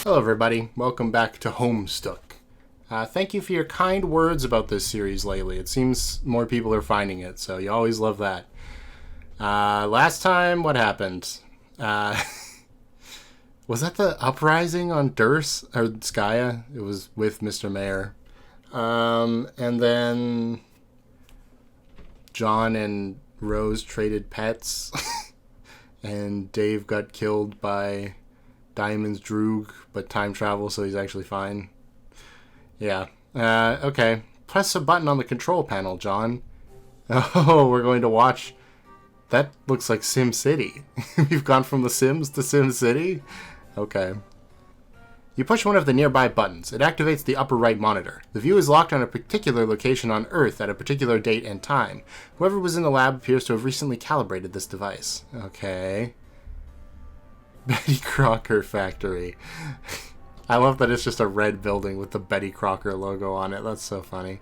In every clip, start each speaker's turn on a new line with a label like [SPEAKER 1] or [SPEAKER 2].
[SPEAKER 1] Hello everybody, welcome back to Homestuck. Thank you for your kind words about this series lately. It seems more people are finding it, so you always love that. Last time, what happened? Was that the uprising on Durst, or Skya? It was with Mr. Mayor. And then John and Rose traded pets, and Dave got killed by Diamond's Droog, but time travel, so he's actually fine. Yeah. Okay. Press a button on the control panel, John. Oh, we're going to watch. That looks like Sim City. We've gone from The Sims to Sim City? Okay. You push one of the nearby buttons. It activates the upper right monitor. The view is locked on a particular location on Earth at a particular date and time. Whoever was in the lab appears to have recently calibrated this device. Okay. Betty Crocker Factory. I love that it's just a red building with the Betty Crocker logo on it. That's so funny.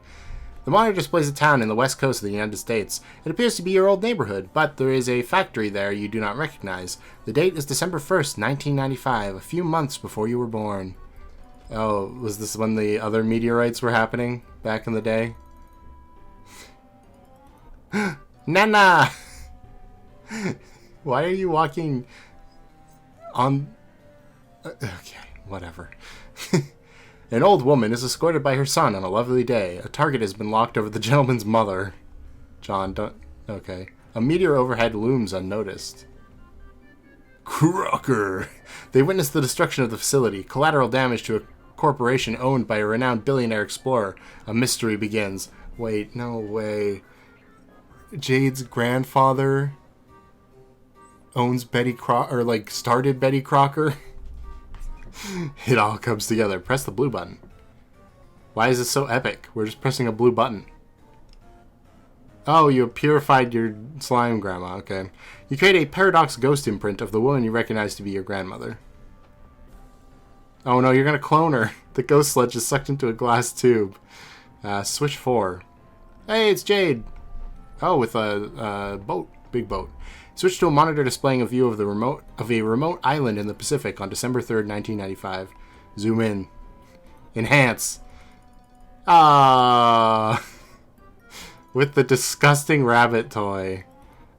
[SPEAKER 1] The monitor displays a town in the west coast of the United States. It appears to be your old neighborhood, but there is a factory there you do not recognize. The date is December 1st, 1995, a few months before you were born. Oh, was this when the other meteorites were happening back in the day? Nana! Why are you walking on... Okay, whatever. An old woman is escorted by her son on a lovely day. A target has been locked over the gentleman's mother. John, don't... Okay. A meteor overhead looms unnoticed. Crocker! They witness the destruction of the facility. Collateral damage to a corporation owned by a renowned billionaire explorer. A mystery begins. Wait, no way. Jade's grandfather owns Betty Crocker, or like started Betty Crocker. It all comes together. Press the blue button. Why is this so epic? We're just pressing a blue button. Oh, you purified your slime, Grandma. Okay. You create a paradox ghost imprint of the woman you recognize to be your grandmother. Oh no, you're gonna clone her. The ghost sledge is sucked into a glass tube. Switch 4. Hey, it's Jade. Oh, with a boat. Big boat. Switch to a monitor displaying a view of a remote island in the Pacific on December 3rd, 1995. Zoom in. Enhance. Ah, with the disgusting rabbit toy.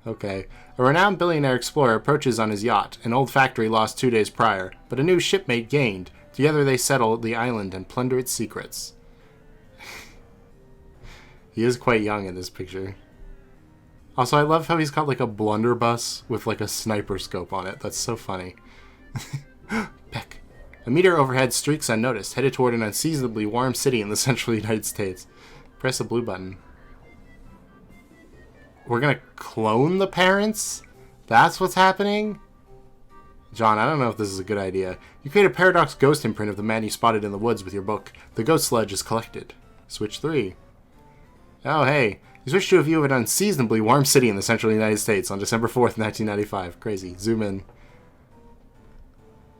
[SPEAKER 1] Okay. A renowned billionaire explorer approaches on his yacht. An old factory lost 2 days prior, but a new shipmate gained. Together they settle the island and plunder its secrets. He is quite young in this picture. Also, I love how he's got like a blunderbuss with like a sniper scope on it. That's so funny. Beck. A meteor overhead streaks unnoticed, headed toward an unseasonably warm city in the central United States. Press the blue button. We're gonna clone the parents? That's what's happening? John, I don't know if this is a good idea. You create a paradox ghost imprint of the man you spotted in the woods with your book. The ghost sledge is collected. Switch 3. Oh, hey. You switch to a view of an unseasonably warm city in the central United States on December 4th, 1995. Crazy. Zoom in.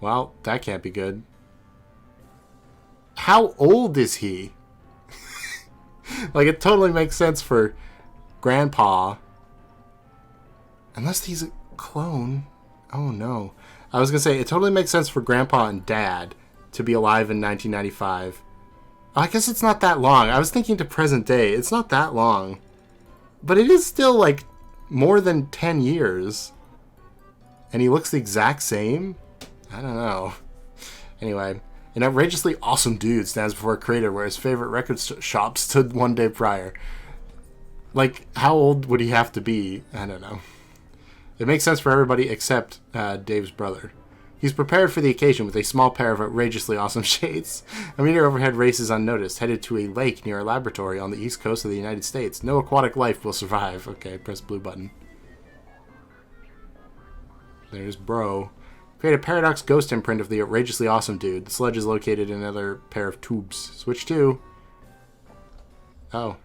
[SPEAKER 1] Well, that can't be good. How old is he? Like, it totally makes sense for Grandpa. Unless he's a clone. Oh, no. I was going to say, it totally makes sense for Grandpa and Dad to be alive in 1995. I guess it's not that long. I was thinking to present day. It's not that long. But it is still, like, more than 10 years. And he looks the exact same? I don't know. Anyway, an outrageously awesome dude stands before a crater where his favorite record shop stood 1 day prior. Like, how old would he have to be? I don't know. It makes sense for everybody except Dave's brother. He's prepared for the occasion with a small pair of outrageously awesome shades. A meteor overhead races unnoticed, headed to a lake near a laboratory on the east coast of the United States. No aquatic life will survive. Okay, press blue button. There's bro. Create a paradox ghost imprint of the outrageously awesome dude. The sledge is located in another pair of tubes. Switch 2. Oh.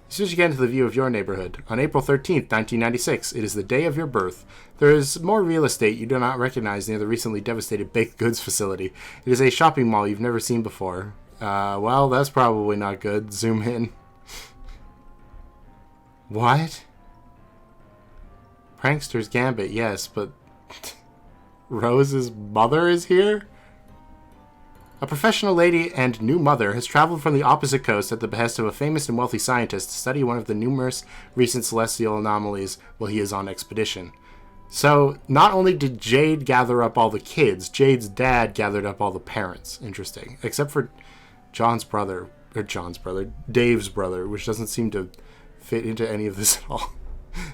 [SPEAKER 1] Switch again to the view of your neighborhood. On April 13th, 1996, it is the day of your birth. There is more real estate you do not recognize near the recently devastated baked goods facility. It is a shopping mall you've never seen before. Well, that's probably not good. Zoom in. What? Prankster's Gambit, yes, but Rose's mother is here? A professional lady and new mother has traveled from the opposite coast at the behest of a famous and wealthy scientist to study one of the numerous recent celestial anomalies while he is on expedition. So, not only did Jade gather up all the kids, Jade's dad gathered up all the parents. Interesting. Except for Dave's brother, which doesn't seem to fit into any of this at all.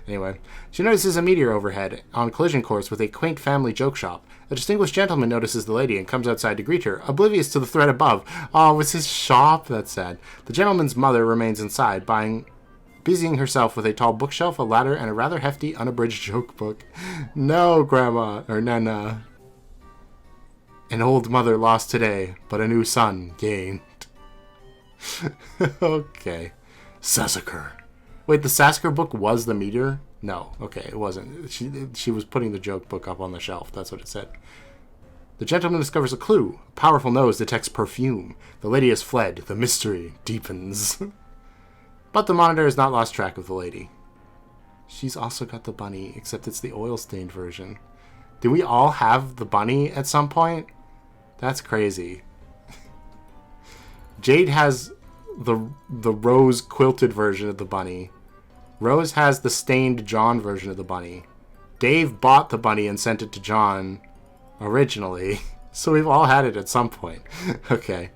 [SPEAKER 1] Anyway, she notices a meteor overhead on collision course with a quaint family joke shop. A distinguished gentleman notices the lady and comes outside to greet her, oblivious to the threat above. Oh, it's his shop? That's sad. The gentleman's mother remains inside, busying herself with a tall bookshelf, a ladder, and a rather hefty, unabridged joke book. No, Grandma, or Nana. An old mother lost today, but a new son gained. Okay. Sassaker. Wait, the Sassaker book was the meteor? No, okay, it wasn't. She was putting the joke book up on the shelf. That's what it said. The gentleman discovers a clue. A powerful nose detects perfume. The lady has fled. The mystery deepens. But the monitor has not lost track of the lady. She's also got the bunny, except it's the oil-stained version. Do we all have the bunny at some point? That's crazy. Jade has the rose quilted version of the bunny. Rose has the stained John version of the bunny. Dave bought the bunny and sent it to John originally. So we've all had it at some point. Okay.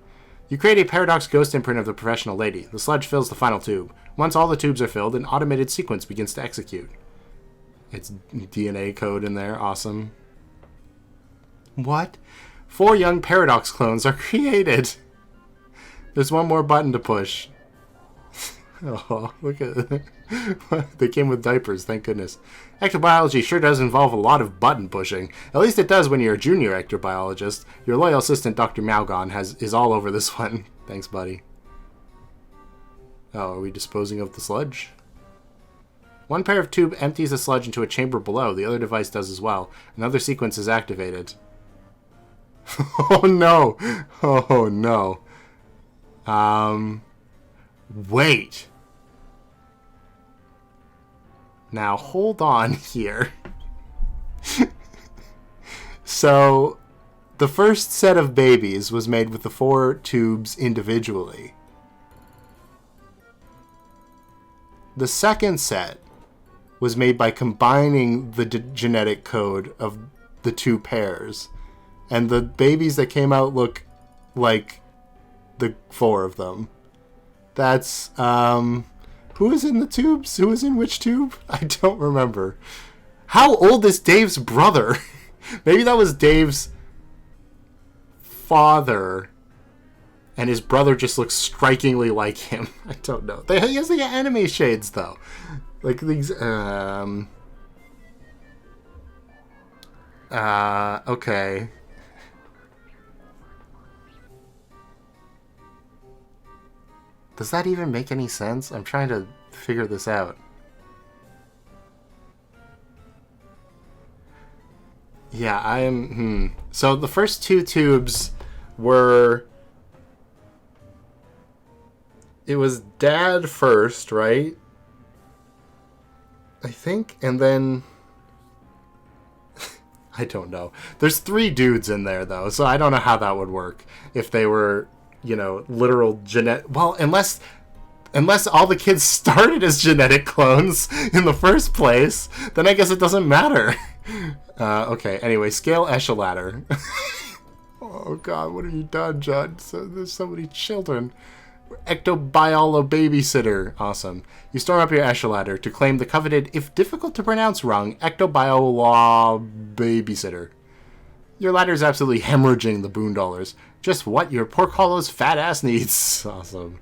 [SPEAKER 1] You create a paradox ghost imprint of the professional lady. The sludge fills the final tube. Once all the tubes are filled, an automated sequence begins to execute. It's DNA code in there. Awesome. What? 4 young paradox clones are created. There's one more button to push. Oh, look at it. They came with diapers, thank goodness. Ectobiology sure does involve a lot of button pushing. At least it does when you're a junior ectobiologist. Your loyal assistant, Dr. Malgon, is all over this one. Thanks, buddy. Oh, are we disposing of the sludge? One pair of tube empties the sludge into a chamber below. The other device does as well. Another sequence is activated. Oh, no. Oh, no. Wait. Now, hold on here. So, the first set of babies was made with the 4 tubes individually. The second set was made by combining the genetic code of the 2 pairs. And the babies that came out look like the 4 of them. That's, who is in the tubes? Who is in which tube? I don't remember. How old is Dave's brother? Maybe that was Dave's father, and his brother just looks strikingly like him. I don't know. He has the anime shades, though. Like these, okay. Does that even make any sense? I'm trying to figure this out. Yeah, I am... So the first 2 tubes were... It was Dad first, right? I think, and then... I don't know. There's 3 dudes in there, though, so I don't know how that would work. If they were... You know, literal genetic... Well, unless all the kids started as genetic clones in the first place, then I guess it doesn't matter. Okay, anyway, scale echelon. Oh, God, what have you done, John? There's so many children. Ectobiolo babysitter. Awesome. You storm up your echelon to claim the coveted, if difficult to pronounce wrong, Ectobiolo babysitter. Your ladder is absolutely hemorrhaging the boondollars. Just what your poor Carlo's fat ass needs. Awesome.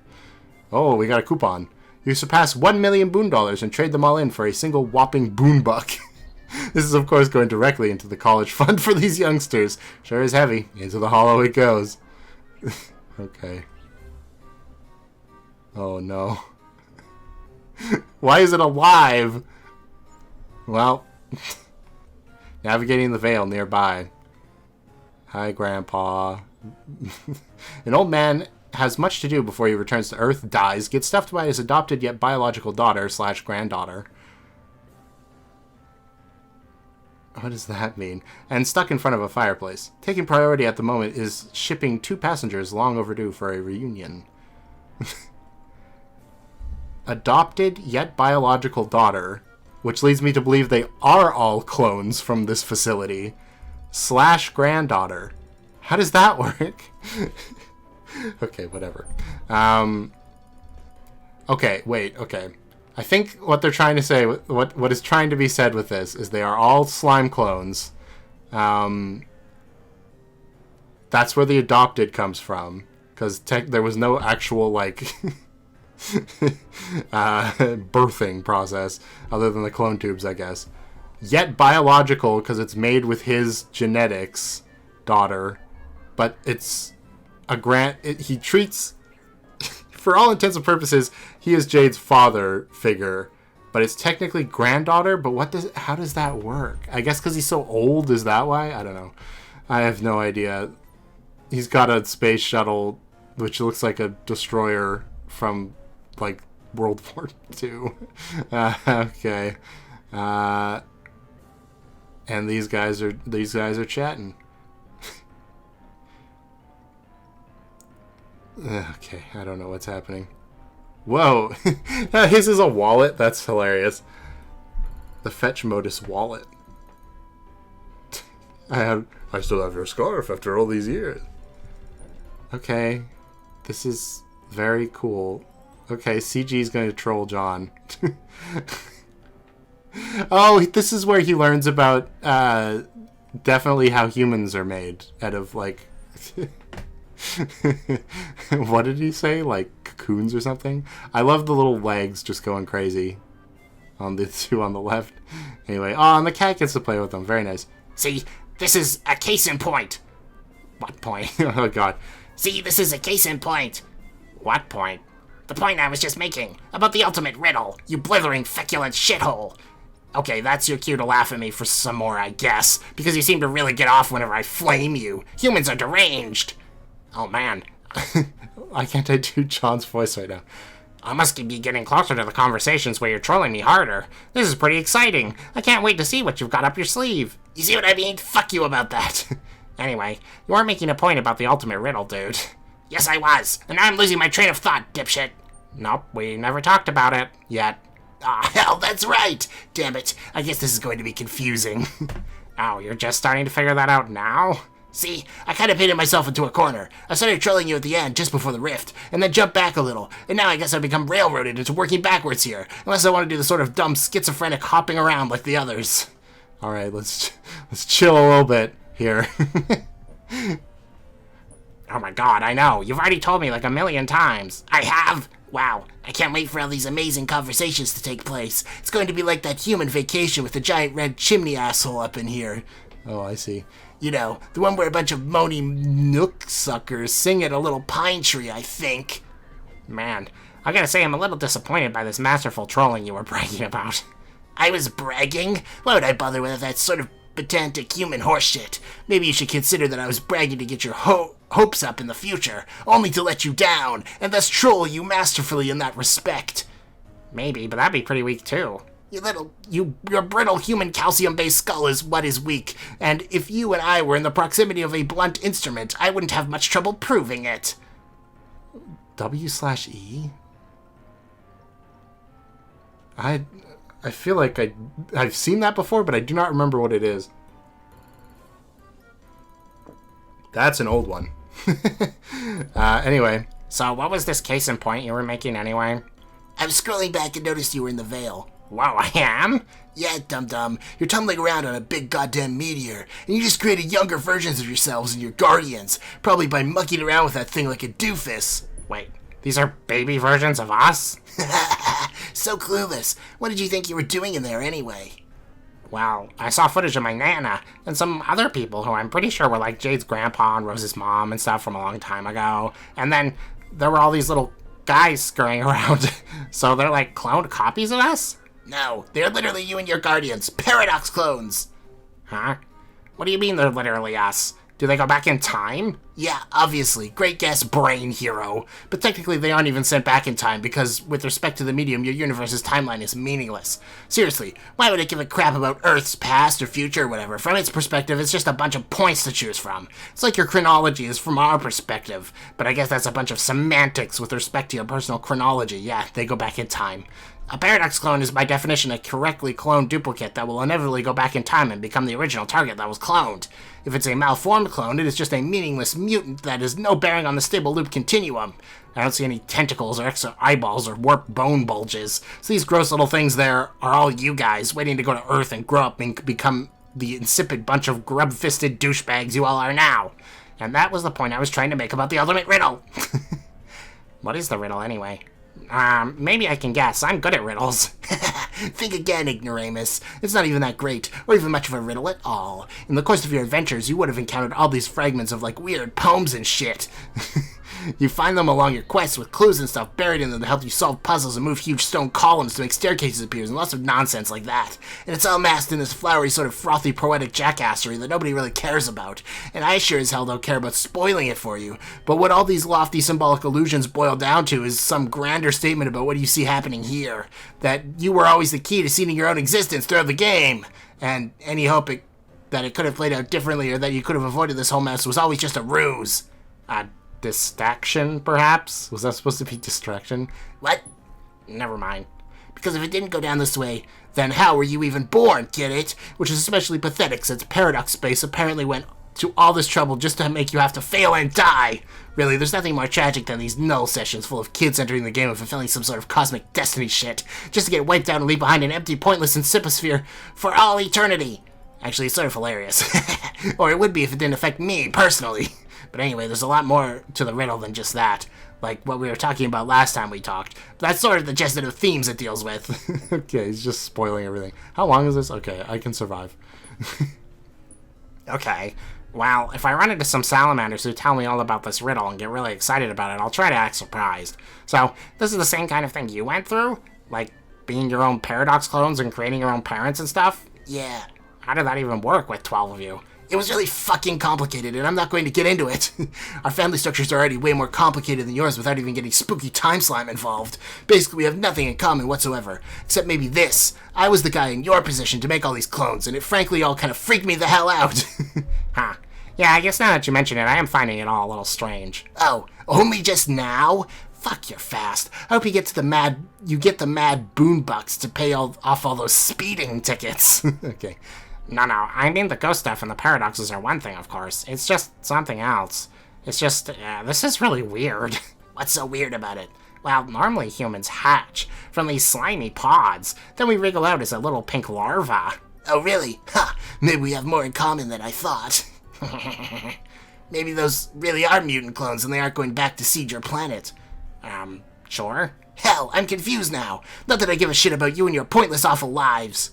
[SPEAKER 1] Oh, we got a coupon. You surpass 1 million boondollars and trade them all in for a single whopping boonbuck. This is, of course, going directly into the college fund for these youngsters. Sure is heavy. Into the hollow it goes. Okay. Oh, no. Why is it alive? Well, navigating the Vale nearby. Hi, Grandpa. An old man has much to do before he returns to Earth, dies, gets stuffed by his adopted yet biological daughter / granddaughter. What does that mean? And stuck in front of a fireplace. Taking priority at the moment is shipping 2 passengers long overdue for a reunion. Adopted yet biological daughter, which leads me to believe they are all clones from this facility, / granddaughter. How does that work? Okay, whatever. Okay, wait, okay. I think what they're trying to say, what is trying to be said with this, is they are all slime clones. That's where the adopted comes from. Because there was no actual, like, birthing process, other than the clone tubes, I guess. Yet biological, because it's made with his genetics, daughter. But it's a he treats... For all intents and purposes, he is Jade's father figure, but it's technically granddaughter. But how does that work? I guess because he's so old, is that why? I don't know. I have no idea. He's got a space shuttle, which looks like a destroyer from, like, World War II. Okay. And these guys are chatting. Okay, I don't know what's happening. Whoa! His is a wallet? That's hilarious. The fetch modus wallet. I still have your scarf after all these years. Okay. This is very cool. Okay, CG's going to troll John. Oh, this is where he learns about definitely how humans are made out of, like... What did he say? Like cocoons or something? I love the little legs just going crazy on the 2 on the left. Anyway, and the cat gets to play with them. Very nice.
[SPEAKER 2] See, this is a case in point. What point?
[SPEAKER 1] Oh, God.
[SPEAKER 2] See, this is a case in point. What point? The point I was just making. About the ultimate riddle. You blithering, feculent shithole. Okay, that's your cue to laugh at me for some more, I guess. Because you seem to really get off whenever I flame you. Humans are deranged. Oh, man.
[SPEAKER 1] Why can't I do John's voice right now?
[SPEAKER 2] I must be getting closer to the conversations where you're trolling me harder. This is pretty exciting. I can't wait to see what you've got up your sleeve. You see what I mean? Fuck you about that. Anyway, you weren't making a point about the ultimate riddle, dude. Yes, I was. And now I'm losing my train of thought, dipshit. Nope, we never talked about it. Yet. Ah, hell, that's right. Damn it. I guess this is going to be confusing. Oh, you're just starting to figure that out now? See, I kind of painted myself into a corner. I started trolling you at the end, just before the rift, and then jumped back a little, and now I guess I've become railroaded into working backwards here, unless I want to do the sort of dumb schizophrenic hopping around like the others.
[SPEAKER 1] Alright, let's chill a little bit here.
[SPEAKER 2] Oh my god, I know. You've already told me like 1,000,000 times. I have? Wow, I can't wait for all these amazing conversations to take place. It's going to be like that human vacation with the giant red chimney asshole up in here.
[SPEAKER 1] Oh, I see.
[SPEAKER 2] You know, the one where a bunch of moany nook suckers sing at a little pine tree, I think. Man, I gotta say I'm a little disappointed by this masterful trolling you were bragging about. I was bragging? Why would I bother with that sort of pedantic human horseshit? Maybe you should consider that I was bragging to get your hopes up in the future, only to let you down, and thus troll you masterfully in that respect. Maybe, but that'd be pretty weak too. Your brittle human calcium-based skull is what is weak, and if you and I were in the proximity of a blunt instrument, I wouldn't have much trouble proving it.
[SPEAKER 1] W/E? I feel like I've seen that before, but I do not remember what it is. That's an old one. Anyway.
[SPEAKER 2] So what was this case in point you were making anyway? I was scrolling back and noticed you were in the Veil. Wow, I am? Yeah, dum-dum. You're tumbling around on a big goddamn meteor, and you just created younger versions of yourselves and your guardians, probably by mucking around with that thing like a doofus. Wait, these are baby versions of us? So clueless. What did you think you were doing in there anyway? Well, I saw footage of my Nana and some other people who I'm pretty sure were like Jade's grandpa and Rose's mom and stuff from a long time ago. And then there were all these little guys scurrying around. So they're like cloned copies of us? No, they're literally you and your guardians. Paradox clones. Huh? What do you mean they're literally us? Do they go back in time? Yeah, obviously. Great guess, brain hero. But technically they aren't even sent back in time because, with respect to the medium, your universe's timeline is meaningless. Seriously, why would it give a crap about Earth's past or future or whatever? From its perspective, it's just a bunch of points to choose from. It's like your chronology is from our perspective. But I guess that's a bunch of semantics with respect to your personal chronology. Yeah, they go back in time. A paradox clone is by definition a correctly cloned duplicate that will inevitably go back in time and become the original target that was cloned. If it's a malformed clone, it is just a meaningless mutant that has no bearing on the stable loop continuum. I don't see any tentacles or extra eyeballs or warped bone bulges. So these gross little things there are all you guys waiting to go to Earth and grow up and become the insipid bunch of grub-fisted douchebags you all are now. And that was the point I was trying to make about the ultimate riddle. What is the riddle anyway? Maybe I can guess. I'm good at riddles. Think again, ignoramus. It's not even that great, or even much of a riddle at all. In the course of your adventures, you would have encountered all these fragments of, like, weird poems and shit. You find them along your quests with clues and stuff buried in them to help you solve puzzles and move huge stone columns to make staircases appear and lots of nonsense like that. And it's all masked in this flowery sort of frothy poetic jackassery that nobody really cares about. And I sure as hell don't care about spoiling it for you. But what all these lofty symbolic illusions boil down to is some grander statement about what you see happening here. That you were always the key to seeing your own existence throughout the game. And any hope that it could have played out differently or that you could have avoided this whole mess was always just a ruse. Distraction, perhaps? Was that supposed to be distraction? What? Never mind. Because if it didn't go down this way, then how were you even born, get it? Which is especially pathetic since Paradox Space apparently went to all this trouble just to make you have to fail and die. Really, there's nothing more tragic than these null sessions full of kids entering the game and fulfilling some sort of cosmic destiny shit, just to get wiped out and leave behind an empty, pointless insiposphere for all eternity. Actually, it's sort of hilarious. Or it would be if it didn't affect me, personally. But anyway, there's a lot more to the riddle than just that. Like what we were talking about last time we talked. But that's sort of the gist of the themes it deals with. Okay, he's just spoiling everything. How long is this? Okay, I can survive. Okay, well, if I run into some salamanders who tell me all about this riddle and get really excited about it, I'll try to act surprised. So, this is the same kind of thing you went through? Like, being your own paradox clones and creating your own parents and stuff? Yeah. How did that even work with 12 of you? It was really fucking complicated, and I'm not going to get into it. Our family structures are already way more complicated than yours without even getting spooky time slime involved. Basically, we have nothing in common whatsoever, except maybe this. I was the guy in your position to make all these clones, and it frankly all kind of freaked me the hell out. Huh. Yeah, I guess now that you mention it, I am finding it all a little strange. Oh, only just now? Fuck, you're fast. I hope you get the mad boonbucks to pay off all those speeding tickets. Okay. No, I mean the ghost stuff and the paradoxes are one thing, of course. It's just something else. It's just, this is really weird. What's so weird about it? Well, normally humans hatch from these slimy pods. Then we wriggle out as a little pink larva. Oh, really? Ha! Maybe we have more in common than I thought. Maybe those really are mutant clones and they aren't going back to seed your planet. Sure? Hell, I'm confused now. Not that I give a shit about you and your pointless awful lives.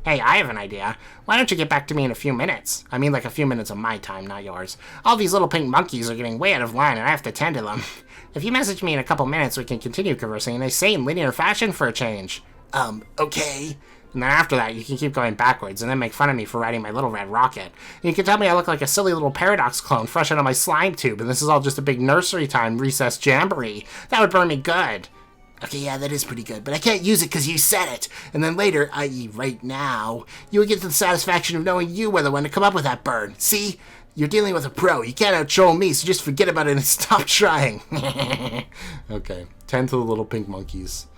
[SPEAKER 2] Hey, I have an idea. Why don't you get back to me in a few minutes? I mean like a few minutes of my time, not yours. All these little pink monkeys are getting way out of line and I have to tend to them. If you message me in a couple minutes, we can continue conversing in a sane, linear fashion for a change. Okay. And then after that, you can keep going backwards and then make fun of me for riding my little red rocket. And you can tell me I look like a silly little paradox clone fresh out of my slime tube and this is all just a big nursery time recess jamboree. That would burn me good. Okay, yeah, that is pretty good, but I can't use it because you said it. And then later, i.e. right now, you would get the satisfaction of knowing you were the one to come up with that burn. See? You're dealing with a pro. You can't out-troll me, so just forget about it and stop trying. Okay, 10 to the little pink monkeys.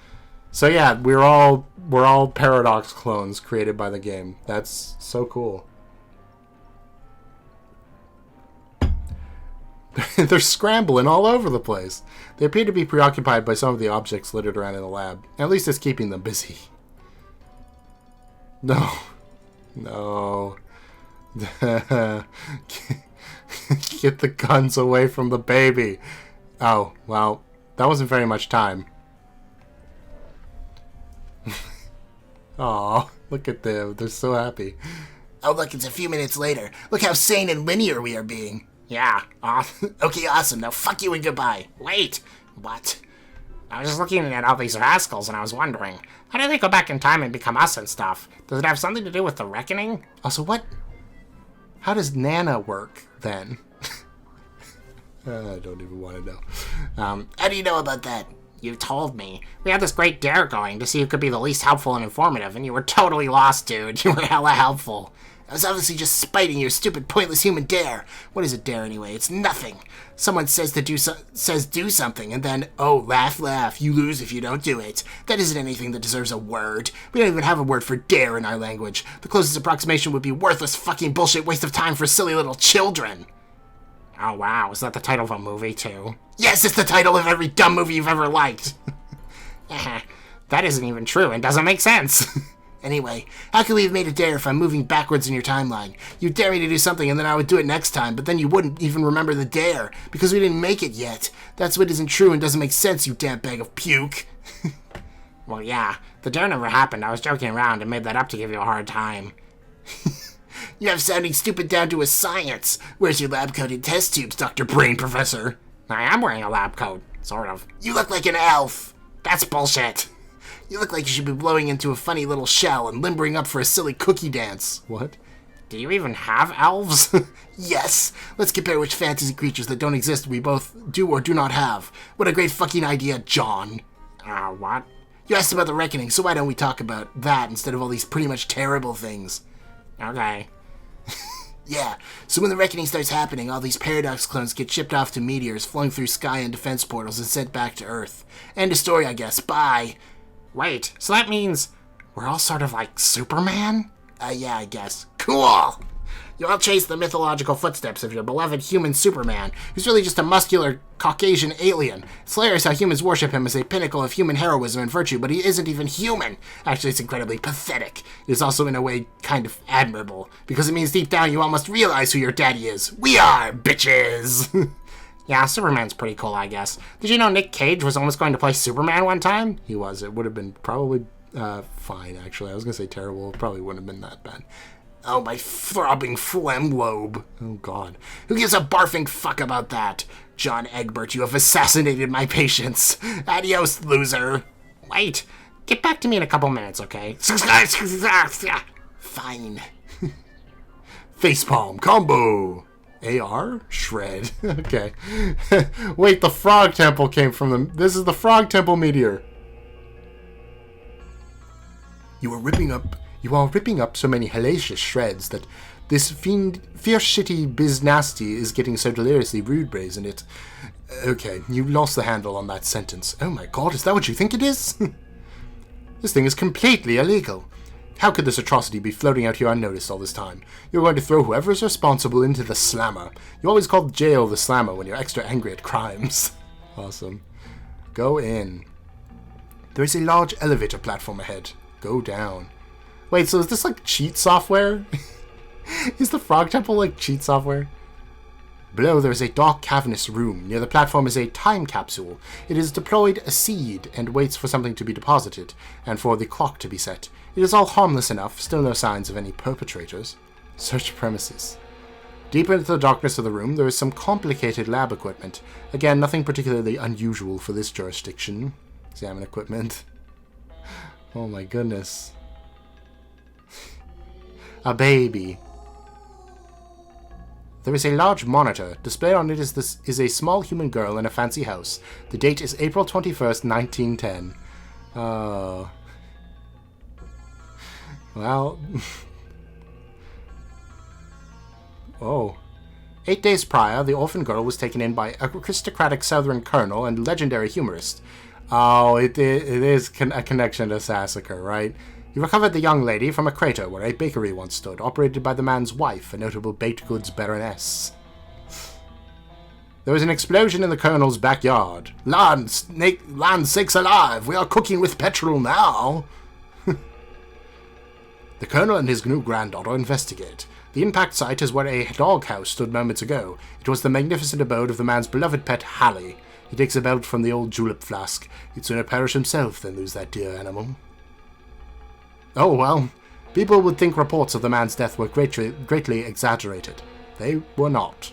[SPEAKER 2] So yeah, we're all paradox clones created by the game. That's so cool. They're scrambling all over the place. They appear to be preoccupied by some of the objects littered around in the lab. At least it's keeping them busy. No. Get the guns away from the baby. Oh, well, that wasn't very much time. Aw, look at them. They're so happy. Oh, look, it's a few minutes later. Look how sane and linear we are being. Yeah. Okay, awesome. Now fuck you and goodbye. Wait. What? I was just looking at all these rascals and I was wondering, how do they go back in time and become us and stuff? Does it have something to do with the reckoning? Also, what? How does Nana work, then?
[SPEAKER 1] I don't even want to know.
[SPEAKER 2] How do you know about that? You told me. We had this great dare going to see who could be the least helpful and informative, and you were totally lost, dude. You were hella helpful. I was obviously just spiting your stupid, pointless human dare. What is a dare anyway? It's nothing. Someone says do something, and then, oh, laugh, you lose if you don't do it. That isn't anything that deserves a word. We don't even have a word for dare in our language. The closest approximation would be worthless fucking bullshit waste of time for silly little children. Oh, wow. Is that the title of a movie, too? Yes, it's the title of every dumb movie you've ever liked. That isn't even true and doesn't make sense. Anyway, how could we have made a dare if I'm moving backwards in your timeline? You'd dare me to do something and then I would do it next time, but then you wouldn't even remember the dare, because we didn't make it yet. That's what isn't true and doesn't make sense, you damn bag of puke. Well, yeah, the dare never happened. I was joking around and made that up to give you a hard time. You have sounding stupid down to a science. Where's your lab-coated test tubes, Dr. Brain Professor? I am wearing a lab coat, sort of. You look like an elf. That's bullshit. You look like you should be blowing into a funny little shell and limbering up for a silly cookie dance. What? Do you even have elves? Yes. Let's compare which fantasy creatures that don't exist we both do or do not have. What a great fucking idea, John. What? You asked about the reckoning, so why don't we talk about that instead of all these pretty much terrible things? Okay. Yeah, so when the reckoning starts happening, all these Paradox clones get shipped off to meteors, flowing through sky and defense portals, and sent back to Earth. End of story, I guess. Bye. Wait, so that means we're all sort of like Superman? Yeah, I guess. Cool! You all chase the mythological footsteps of your beloved human Superman, who's really just a muscular Caucasian alien. It's hilarious how humans worship him as a pinnacle of human heroism and virtue, but he isn't even human. Actually, it's incredibly pathetic. It is also, in a way, kind of admirable, because it means deep down you all must realize who your daddy is. We are, bitches! Yeah, Superman's pretty cool, I guess. Did you know Nick Cage was almost going to play Superman one time? He was. It would have been probably fine, actually. I was going to say terrible. It probably wouldn't have been that bad. Oh, my throbbing phlegm lobe. Oh, God. Who gives a barfing fuck about that? John Egbert, you have assassinated my patience. Adios, loser. Wait. Get back to me in a couple minutes, okay? Fine.
[SPEAKER 1] Facepalm combo. AR? Shred. Okay. Wait, the Frog Temple came from them. This is the Frog Temple meteor. You are ripping up so many hellacious shreds that this fierce shitty biz nasty is getting so deliriously rude brazen it. Okay, you lost the handle on that sentence. Oh my god, is that what you think it is? This thing is completely illegal. How could this atrocity be floating out here unnoticed all this time? You're going to throw whoever is responsible into the slammer. You always call jail the slammer when you're extra angry at crimes. Awesome. Go in. There is a large elevator platform ahead. Go down. Wait, so is this like cheat software? Is the Frog Temple like cheat software? Below there is a dark cavernous room. Near the platform is a time capsule. It is deployed a seed and waits for something to be deposited, and for the clock to be set. It is all harmless enough, still no signs of any perpetrators. Search premises. Deeper into the darkness of the room there is some complicated lab equipment. Again, nothing particularly unusual for this jurisdiction. Examine equipment. Oh my goodness. A baby. There is a large monitor. Displayed on it is a small human girl in a fancy house. The date is April 21st, 1910. Oh. Well. Oh. 8 days prior, the orphan girl was taken in by aristocratic southern colonel and legendary humorist. Oh, it is a connection to Sassacre, right? He recovered the young lady from a crater where a bakery once stood, operated by the man's wife, a notable baked goods baroness. There was an explosion in the colonel's backyard. Land sakes alive! We are cooking with petrol now! The colonel and his new granddaughter investigate. The impact site is where a doghouse stood moments ago. It was the magnificent abode of the man's beloved pet, Hallie. He takes a belt from the old julep flask. He'd sooner perish himself than lose that dear animal. Oh, well. People would think reports of the man's death were greatly exaggerated. They were not.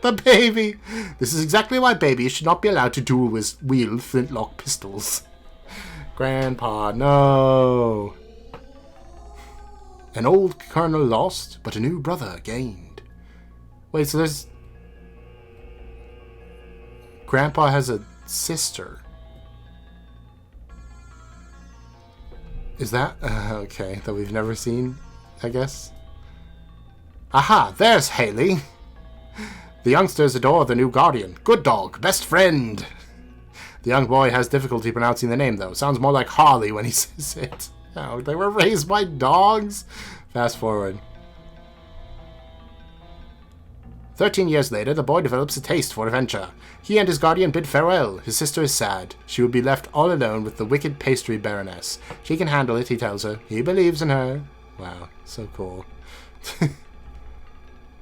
[SPEAKER 1] The baby! This is exactly why babies should not be allowed to dual-wield flintlock pistols. Grandpa, no! An old colonel lost, but a new brother gained. Wait, so there's... Grandpa has a sister. Is that... okay, that we've never seen, I guess. Aha, there's Haley. The youngsters adore the new guardian. Good dog, best friend. The young boy has difficulty pronouncing the name, though. Sounds more like Harley when he says it. Oh, they were raised by dogs? Fast forward. 13 years later, the boy develops a taste for adventure. He and his guardian bid farewell. His sister is sad. She will be left all alone with the wicked pastry baroness. She can handle it, he tells her. He believes in her. Wow, so cool.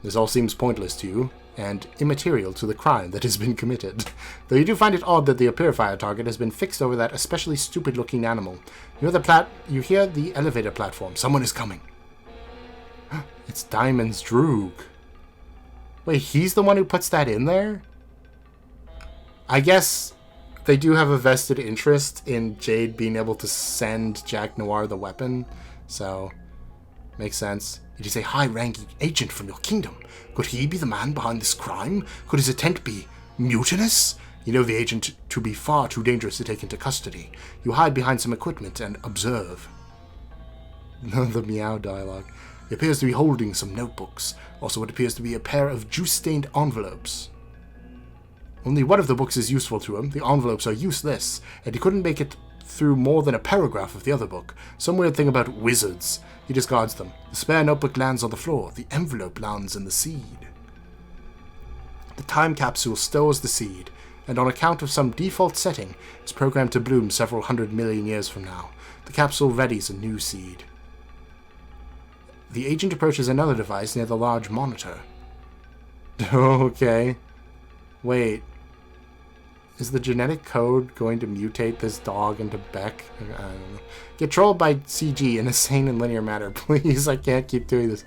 [SPEAKER 1] This all seems pointless to you, and immaterial to the crime that has been committed. Though you do find it odd that the purifier target has been fixed over that especially stupid-looking animal. You hear the elevator platform. Someone is coming. It's Diamond's Droog. Wait, he's the one who puts that in there? I guess they do have a vested interest in Jade being able to send Jack Noir the weapon, so makes sense. It is a high-ranking agent from your kingdom. Could he be the man behind this crime? Could his intent be mutinous? You know the agent to be far too dangerous to take into custody. You hide behind some equipment and observe. The meow dialogue. He appears to be holding some notebooks. Also, what appears to be a pair of juice-stained envelopes. Only one of the books is useful to him. The envelopes are useless, and he couldn't make it through more than a paragraph of the other book. Some weird thing about wizards. He discards them. The spare notebook lands on the floor. The envelope lands in the seed. The time capsule stores the seed, and on account of some default setting, is programmed to bloom several 100 million years from now. The capsule readies a new seed. The agent approaches another device near the large monitor. Okay. Wait. Is the genetic code going to mutate this dog into Beck? I don't know. Get trolled by CG in a sane and linear manner. Please, I can't keep doing this.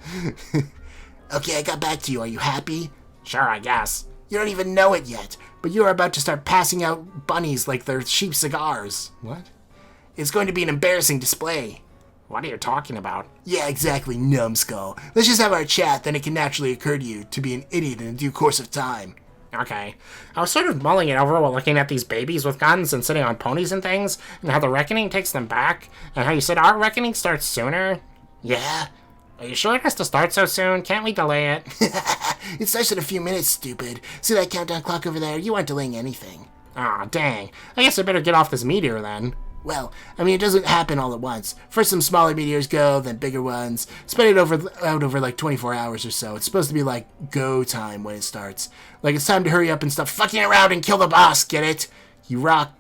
[SPEAKER 2] Okay, I got back to you. Are you happy?
[SPEAKER 3] Sure, I guess.
[SPEAKER 2] You don't even know it yet, but you're about to start passing out bunnies like they're cheap cigars.
[SPEAKER 1] What?
[SPEAKER 2] It's going to be an embarrassing display.
[SPEAKER 3] What are you talking about?
[SPEAKER 2] Yeah, exactly, numbskull. Let's just have our chat, then it can naturally occur to you to be an idiot in due course of time.
[SPEAKER 3] Okay. I was sort of mulling it over while looking at these babies with guns and sitting on ponies and things, and how the reckoning takes them back, and how you said our reckoning starts sooner.
[SPEAKER 2] Yeah?
[SPEAKER 3] Are you sure it has to start so soon? Can't we delay it?
[SPEAKER 2] It starts in a few minutes, stupid. See that countdown clock over there? You aren't delaying anything.
[SPEAKER 3] Aw, dang. I guess I better get off this meteor then.
[SPEAKER 2] Well, I mean, it doesn't happen all at once. First some smaller meteors go, then bigger ones. Spread it out over like 24 hours or so. It's supposed to be like go time when it starts. Like it's time to hurry up and stop fucking around and kill the boss, get it? You rock.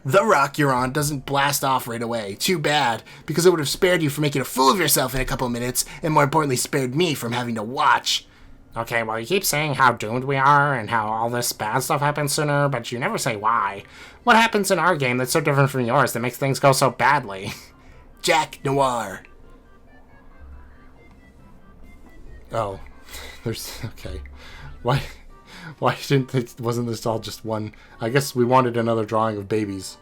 [SPEAKER 2] The rock you're on doesn't blast off right away. Too bad, because it would have spared you from making a fool of yourself in a couple of minutes, and more importantly spared me from having to watch.
[SPEAKER 3] Okay, well, you keep saying how doomed we are and how all this bad stuff happens sooner, but you never say why. What happens in our game that's so different from yours that makes things go so badly?
[SPEAKER 2] Jack Noir.
[SPEAKER 1] Oh, there's... okay. Why wasn't this all just one... I guess we wanted another drawing of babies.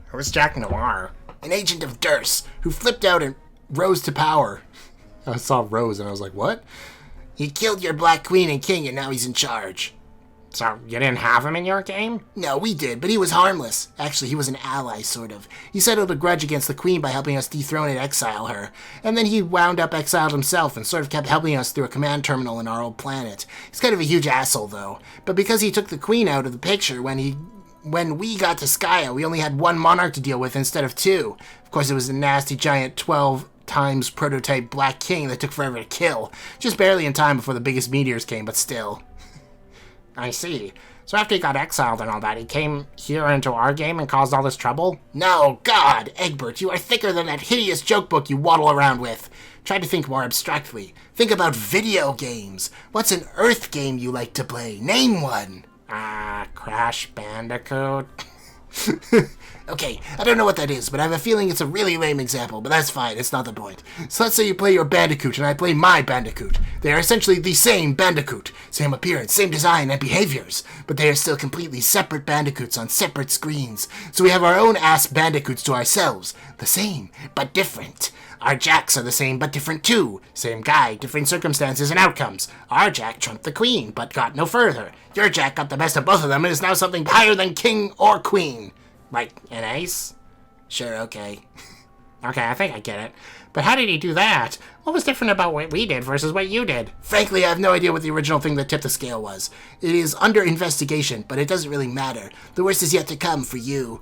[SPEAKER 3] Who's Jack Noir?
[SPEAKER 2] An agent of Durst, who flipped out and rose to power.
[SPEAKER 1] I saw Rose and I was like, what?
[SPEAKER 2] He killed your Black Queen and King and now he's in charge.
[SPEAKER 3] So, you didn't have him in your game?
[SPEAKER 2] No, we did, but he was harmless. Actually, he was an ally, sort of. He settled a grudge against the Queen by helping us dethrone and exile her. And then he wound up exiled himself and sort of kept helping us through a command terminal in our old planet. He's kind of a huge asshole, though. But because he took the Queen out of the picture when we got to Skya, we only had one monarch to deal with instead of two. Of course, it was a nasty giant 12 times prototype Black King that took forever to kill. Just barely in time before the biggest meteors came, but still.
[SPEAKER 3] I see. So after he got exiled and all that, he came here into our game and caused all this trouble?
[SPEAKER 2] No, God! Egbert, you are thicker than that hideous joke book you waddle around with. Try to think more abstractly. Think about video games. What's an Earth game you like to play? Name one.
[SPEAKER 3] Crash Bandicoot?
[SPEAKER 2] Okay, I don't know what that is, but I have a feeling it's a really lame example, but that's fine, it's not the point. So let's say you play your Bandicoot and I play my Bandicoot. They are essentially the same Bandicoot. Same appearance, same design and behaviors, but they are still completely separate Bandicoots on separate screens. So we have our own ass Bandicoots to ourselves. The same, but different. Our Jacks are the same but different too. Same guy, different circumstances and outcomes. Our Jack trumped the queen, but got no further. Your Jack got the best of both of them and is now something higher than king or queen.
[SPEAKER 3] Like an ace?
[SPEAKER 2] Sure, okay.
[SPEAKER 3] Okay, I think I get it. But how did he do that? What was different about what we did versus what you did?
[SPEAKER 2] Frankly, I have no idea what the original thing that tipped the scale was. It is under investigation, but it doesn't really matter. The worst is yet to come for you.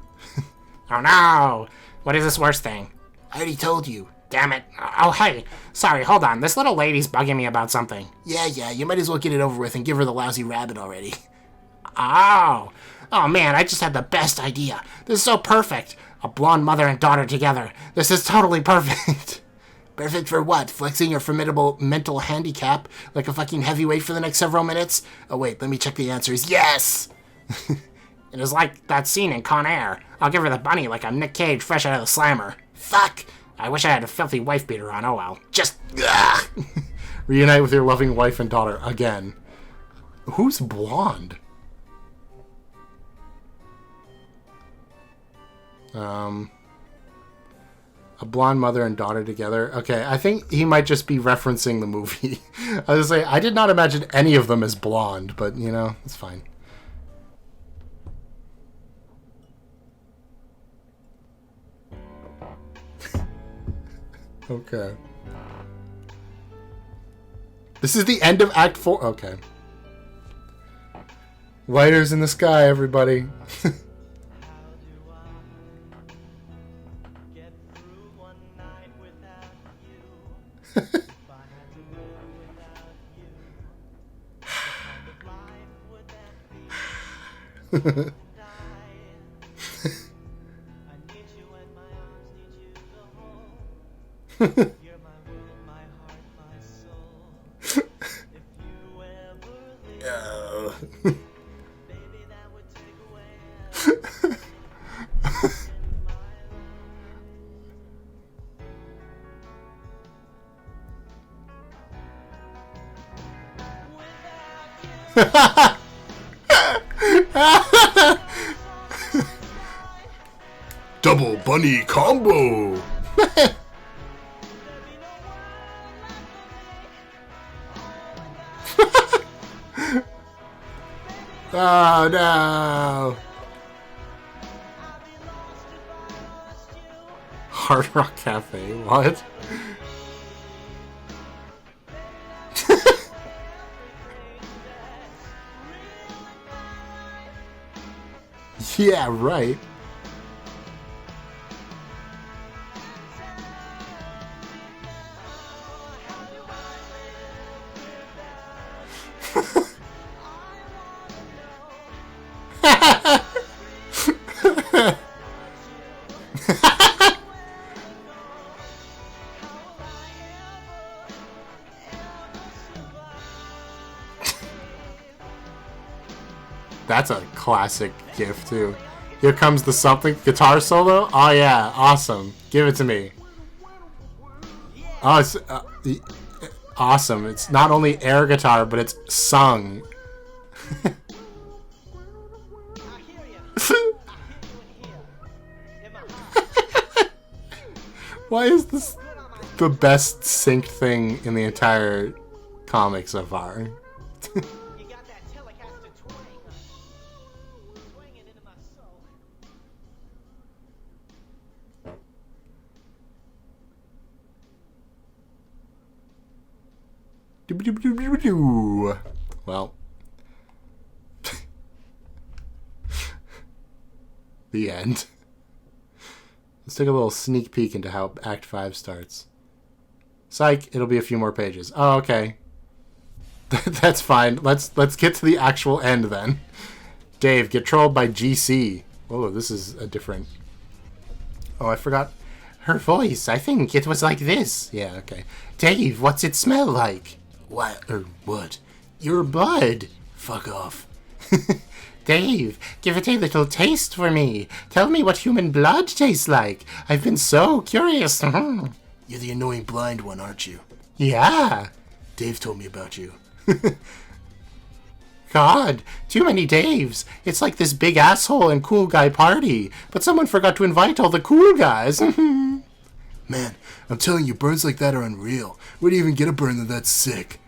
[SPEAKER 3] Oh no! What is this worst thing?
[SPEAKER 2] I already told you.
[SPEAKER 3] Damn it. Oh, hey. Sorry, hold on. This little lady's bugging me about something.
[SPEAKER 2] Yeah, you might as well get it over with and give her the lousy rabbit already.
[SPEAKER 3] Oh. Oh, man, I just had the best idea. This is so perfect. A blonde mother and daughter together. This is totally perfect.
[SPEAKER 2] Perfect for what? Flexing your formidable mental handicap like a fucking heavyweight for the next several minutes? Oh, wait, let me check the answers. Yes!
[SPEAKER 3] It is like that scene in Con Air. I'll give her the bunny like I'm Nick Cage fresh out of the slammer.
[SPEAKER 2] Fuck!
[SPEAKER 3] I wish I had a filthy wife beater on. Oh, well.
[SPEAKER 2] Just... Ugh.
[SPEAKER 1] Reunite with your loving wife and daughter again. Who's blonde? A blonde mother and daughter together. Okay, I think he might just be referencing the movie. I was say I did not imagine any of them as blonde, but you know, it's fine. Okay. This is the end of Act 4. Okay. Lighters in the sky, everybody. Double bunny combo. Oh no. Hard Rock Cafe, what? Yeah, right. That's a classic gif, too. Here comes the something guitar solo. Oh, yeah. Awesome. Give it to me. Oh, it's awesome. It's not only air guitar, but it's sung. Why is this the best synced thing in the entire comic so far? Well, the end. Let's take a little sneak peek into how Act 5 starts. Psych, it'll be a few more pages. Oh, okay. That's fine. Let's get to the actual end then. Dave, get trolled by GC. Oh, this is a different... Oh, I forgot her voice. I think it was like this. Yeah, okay. Dave, what's it smell like?
[SPEAKER 2] What? Or what?
[SPEAKER 1] Your blood.
[SPEAKER 2] Fuck off.
[SPEAKER 3] Dave, give it a little taste for me. Tell me what human blood tastes like. I've been so curious.
[SPEAKER 2] You're the annoying blind one, aren't you?
[SPEAKER 3] Yeah.
[SPEAKER 2] Dave told me about you.
[SPEAKER 3] God, too many Daves. It's like this big asshole and cool guy party. But someone forgot to invite all the cool guys.
[SPEAKER 1] Man, I'm telling you, burns like that are unreal. Where do you even get a burn that's sick?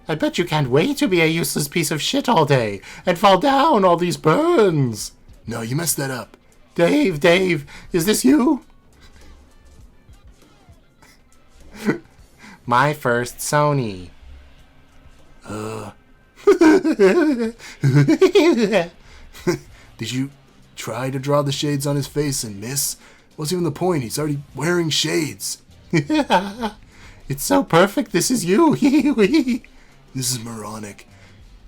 [SPEAKER 3] I bet you can't wait to be a useless piece of shit all day and fall down all these burns.
[SPEAKER 1] No, you messed that up.
[SPEAKER 3] Dave, is this you? My first Sony.
[SPEAKER 1] Did you try to draw the shades on his face and miss? What's even the point? He's already wearing shades.
[SPEAKER 3] It's so perfect. This is you.
[SPEAKER 1] This is moronic.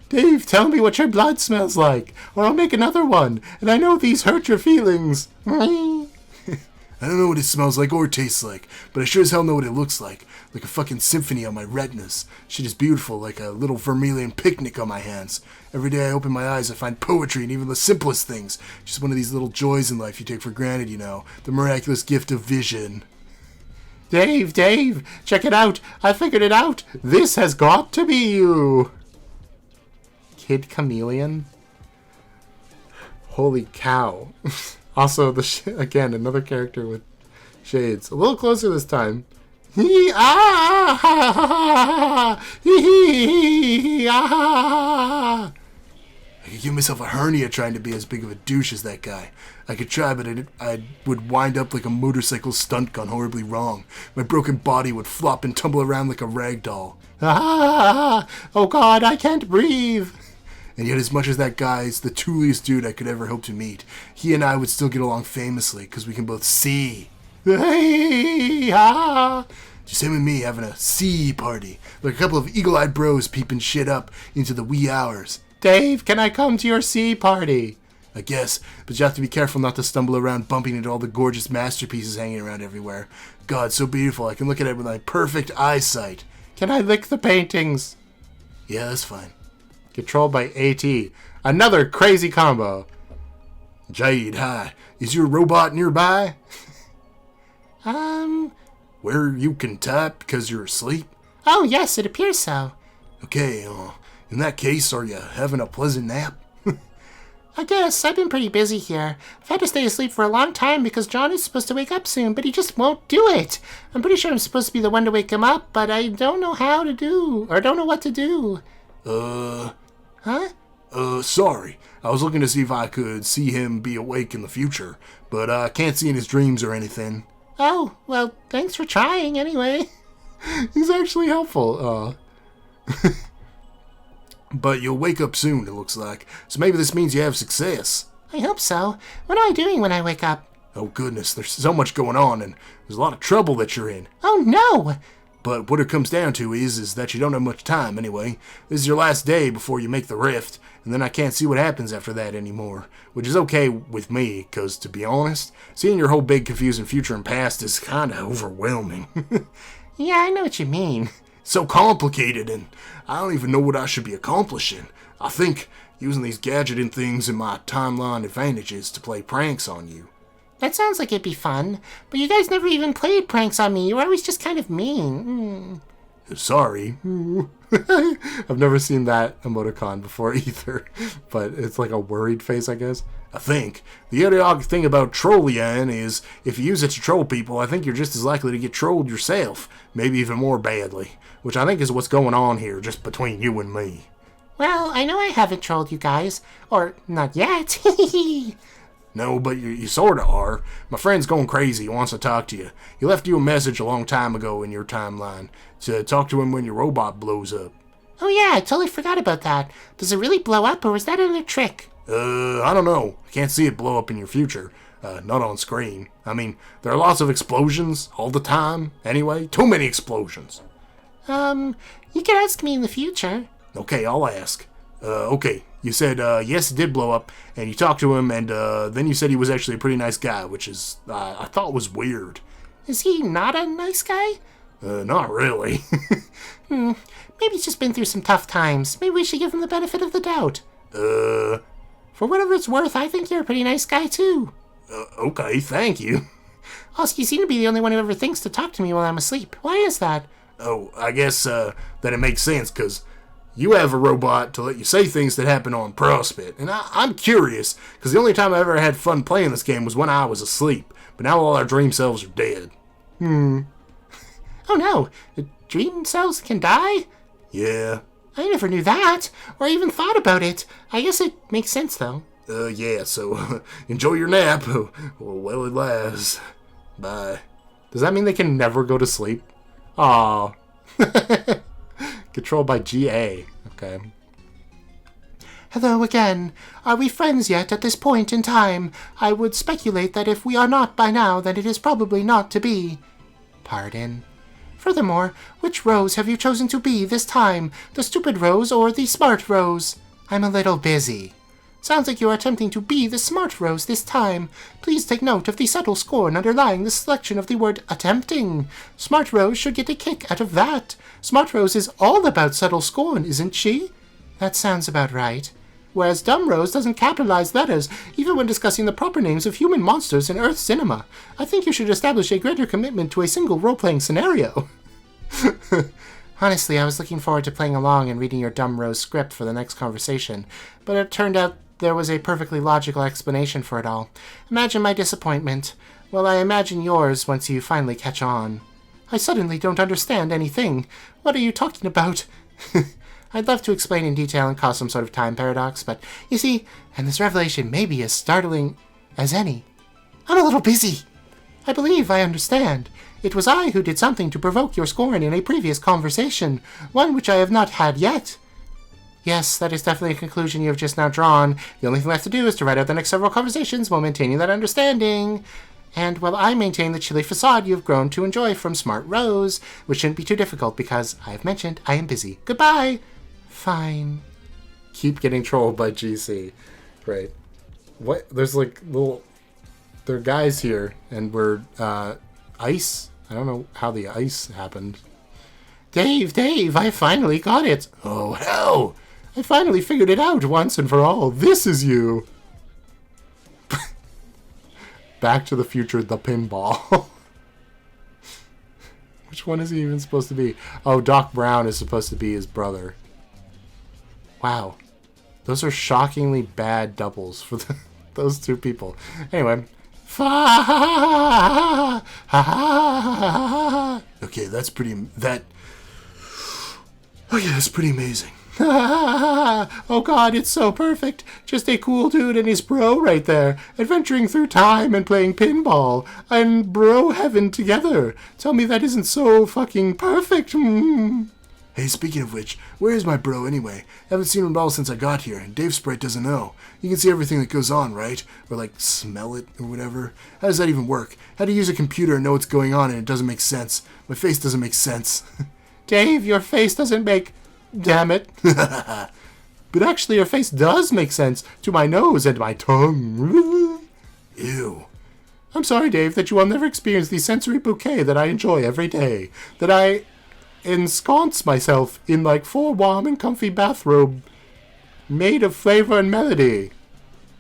[SPEAKER 3] Dave, tell me what your blood smells like, or I'll make another one. And I know these hurt your feelings.
[SPEAKER 1] I don't know what it smells like or tastes like, but I sure as hell know what it looks like. Like a fucking symphony on my retinas. Shit is beautiful, like a little vermilion picnic on my hands. Every day I open my eyes, I find poetry in even the simplest things. Just one of these little joys in life you take for granted, you know. The miraculous gift of vision.
[SPEAKER 3] Dave, check it out. I figured it out. This has got to be you. Kid Chameleon? Holy cow. Also, again, another character with shades. A little closer this time.
[SPEAKER 1] I could give myself a hernia trying to be as big of a douche as that guy. I could try, but I would wind up like a motorcycle stunt gone horribly wrong. My broken body would flop and tumble around like a rag doll.
[SPEAKER 3] Oh God, I can't breathe.
[SPEAKER 1] And yet, as much as that guy's the tooliest dude I could ever hope to meet, he and I would still get along famously, because we can both see. Just him and me having a see party, like a couple of eagle-eyed bros peeping shit up into the wee hours.
[SPEAKER 3] Dave, can I come to your sea party?
[SPEAKER 1] I guess, but you have to be careful not to stumble around bumping into all the gorgeous masterpieces hanging around everywhere. God, so beautiful, I can look at it with my perfect eyesight.
[SPEAKER 3] Can I lick the paintings?
[SPEAKER 1] Yeah, that's fine.
[SPEAKER 3] Controlled by AT. Another crazy combo.
[SPEAKER 1] Jade, hi. Is your robot nearby? Where you can type because you're asleep?
[SPEAKER 3] Oh, yes, it appears so.
[SPEAKER 1] Okay, in that case, are you having a pleasant nap?
[SPEAKER 3] I guess. I've been pretty busy here. I've had to stay asleep for a long time because John is supposed to wake up soon, but he just won't do it. I'm pretty sure I'm supposed to be the one to wake him up, but I don't know how to do, or don't know what to do. Huh?
[SPEAKER 1] Sorry. I was looking to see if I could see him be awake in the future, but I can't see in his dreams or anything.
[SPEAKER 3] Oh, well, thanks for trying anyway.
[SPEAKER 1] He's actually helpful. But you'll wake up soon, it looks like. So maybe this means you have success.
[SPEAKER 3] I hope so. What am I doing when I wake up?
[SPEAKER 1] Oh goodness, there's so much going on, and there's a lot of trouble that you're in.
[SPEAKER 3] Oh no!
[SPEAKER 1] But what it comes down to is that you don't have much time anyway. This is your last day before you make the rift, and then I can't see what happens after that anymore. Which is okay with me, because to be honest, seeing your whole big confusing future and past is kinda overwhelming.
[SPEAKER 3] Yeah, I know what you mean.
[SPEAKER 1] So complicated, and I don't even know what I should be accomplishing. I think using these gadgeting things and my timeline advantages to play pranks on you.
[SPEAKER 3] That sounds like it'd be fun, but you guys never even played pranks on me. You were always just kind of mean.
[SPEAKER 1] Sorry.
[SPEAKER 3] I've never seen that emoticon before either, but it's like a worried face, I guess.
[SPEAKER 1] I think. The idiotic thing about trolling is, if you use it to troll people, I think you're just as likely to get trolled yourself, maybe even more badly, which I think is what's going on here, just between you and me.
[SPEAKER 3] Well, I know I haven't trolled you guys, or not yet.
[SPEAKER 1] No, but you sorta are. My friend's going crazy. He wants to talk to you. He left you a message a long time ago in your timeline to talk to him when your robot blows up.
[SPEAKER 3] Oh yeah, I totally forgot about that. Does it really blow up, or was that another trick?
[SPEAKER 1] I don't know. I can't see it blow up in your future. Not on screen. I mean, there are lots of explosions all the time. Anyway, too many explosions.
[SPEAKER 3] You can ask me in the future.
[SPEAKER 1] Okay, I'll ask. Okay. You said, yes, it did blow up, and you talked to him, and then you said he was actually a pretty nice guy, which is, I thought was weird.
[SPEAKER 3] Is he not a nice guy?
[SPEAKER 1] Not really.
[SPEAKER 3] Maybe he's just been through some tough times. Maybe we should give him the benefit of the doubt. For whatever it's worth, I think you're a pretty nice guy, too.
[SPEAKER 1] Okay, thank you.
[SPEAKER 3] Also, you seem to be the only one who ever thinks to talk to me while I'm asleep. Why is that?
[SPEAKER 1] Oh, I guess, that it makes sense, because you have a robot to let you say things that happen on Prospect, and I'm curious, because the only time I ever had fun playing this game was when I was asleep, but now all our dream selves are dead.
[SPEAKER 3] Oh no, the dream cells can die?
[SPEAKER 1] Yeah.
[SPEAKER 3] I never knew that, or even thought about it. I guess it makes sense, though.
[SPEAKER 1] Yeah, so enjoy your nap while it lasts. Bye. Does that mean they can never go to sleep? Aw. Controlled by GA. Okay.
[SPEAKER 3] Hello again. Are we friends yet at this point in time? I would speculate that if we are not by now, then it is probably not to be. Pardon. Furthermore, which Rose have you chosen to be this time? The stupid Rose or the smart Rose? I'm a little busy. Sounds like you are attempting to be the smart Rose this time. Please take note of the subtle scorn underlying the selection of the word attempting. Smart Rose should get a kick out of that. Smart Rose is all about subtle scorn, isn't she? That sounds about right. Whereas Dumb Rose doesn't capitalize letters, even when discussing the proper names of human monsters in Earth cinema. I think you should establish a greater commitment to a single role-playing scenario. Honestly, I was looking forward to playing along and reading your Dumb Rose script for the next conversation, but it turned out there was a perfectly logical explanation for it all. Imagine my disappointment. Well, I imagine yours once you finally catch on. I suddenly don't understand anything. What are you talking about? I'd love to explain in detail and cause some sort of time paradox, but you see, and this revelation may be as startling as any. I'm a little busy. I believe I understand. It was I who did something to provoke your scorn in a previous conversation, one which I have not had yet. Yes, that is definitely a conclusion you have just now drawn. The only thing left to do is to write out the next several conversations while maintaining that understanding. And while I maintain the chilly facade you have grown to enjoy from Smart Rose, which shouldn't be too difficult because, I have mentioned, I am busy. Goodbye! Fine.
[SPEAKER 1] Keep getting trolled by GC. Right. What? There's like little... There are guys here, and we're, ice? I don't know how the ice happened.
[SPEAKER 3] Dave, I finally got it.
[SPEAKER 1] Oh, hell!
[SPEAKER 3] I finally figured it out once and for all. This is you.
[SPEAKER 1] Back to the Future, the pinball. Which one is he even supposed to be? Oh, Doc Brown is supposed to be his brother. Wow. Those are shockingly bad doubles for those two people. Anyway. Okay, that's pretty... Okay, that's pretty amazing.
[SPEAKER 3] Oh god, it's so perfect. Just a cool dude and his bro right there, adventuring through time and playing pinball. And bro heaven together. Tell me that isn't so fucking perfect.
[SPEAKER 1] Hey, speaking of which, where is my bro anyway? Haven't seen him at all since I got here, and Dave Sprite doesn't know. You can see everything that goes on, right? Or like, smell it, or whatever. How does that even work? How do you use a computer and know what's going on and it doesn't make sense? My face doesn't make sense.
[SPEAKER 3] Dave, your face doesn't make... Damn it.
[SPEAKER 1] But actually, your face does make sense to my nose and my tongue. Ew.
[SPEAKER 3] I'm sorry, Dave, that you will never experience the sensory bouquet that I enjoy every day. That I ensconce myself in like 4 warm and comfy bathrobe made of flavor and melody.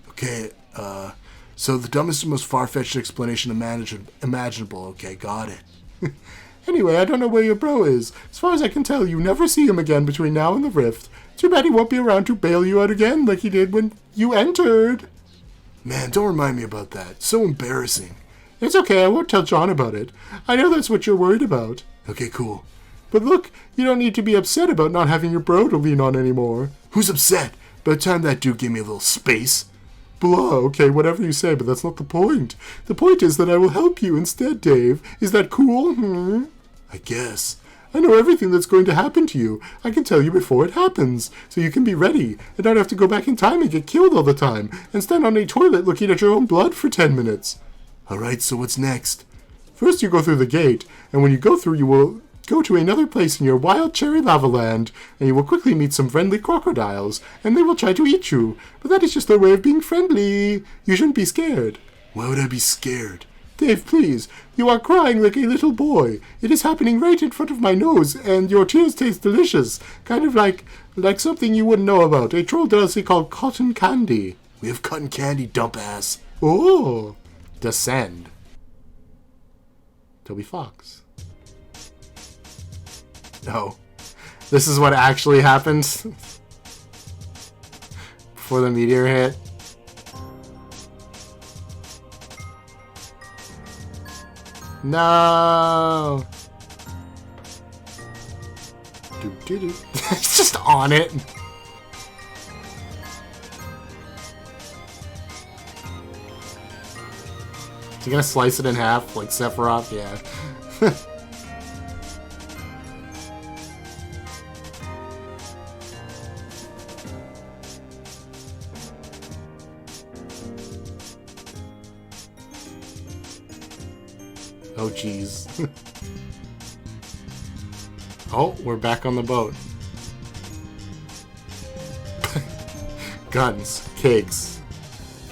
[SPEAKER 1] Okay, so the dumbest and most far-fetched explanation imaginable. Okay, got it.
[SPEAKER 3] Anyway, I don't know where your bro is. As far as I can tell, you never see him again between now and the rift. Too bad he won't be around to bail you out again like he did when you entered.
[SPEAKER 1] Man, don't remind me about that. So embarrassing.
[SPEAKER 3] It's okay, I won't tell John about it. I know that's what you're worried about.
[SPEAKER 1] Okay, cool.
[SPEAKER 3] But look, you don't need to be upset about not having your bro to lean on anymore.
[SPEAKER 1] Who's upset? By the time that dude gave me a little space.
[SPEAKER 3] Blah, okay, whatever you say, but that's not the point. The point is that I will help you instead, Dave. Is that cool?
[SPEAKER 1] I guess.
[SPEAKER 3] I know everything that's going to happen to you. I can tell you before it happens, so you can be ready, and not have to go back in time and get killed all the time, and stand on a toilet looking at your own blood for 10 minutes.
[SPEAKER 1] Alright, so what's next?
[SPEAKER 3] First you go through the gate, and when you go through you will go to another place in your wild cherry lava land, and you will quickly meet some friendly crocodiles, and they will try to eat you, but that is just their way of being friendly. You shouldn't be scared.
[SPEAKER 1] Why would I be scared?
[SPEAKER 3] Dave, please, you are crying like a little boy. It is happening right in front of my nose, and your tears taste delicious. Kind of like something you wouldn't know about. A troll delicacy called cotton candy.
[SPEAKER 1] We have cotton candy, dump ass.
[SPEAKER 3] Oh.
[SPEAKER 1] Descend. Toby Fox. No. This is what actually happens before the meteor hit. No! He's just on it. Is he gonna slice it in half like Sephiroth? Yeah. Oh, jeez. Oh, we're back on the boat. Guns. Cakes.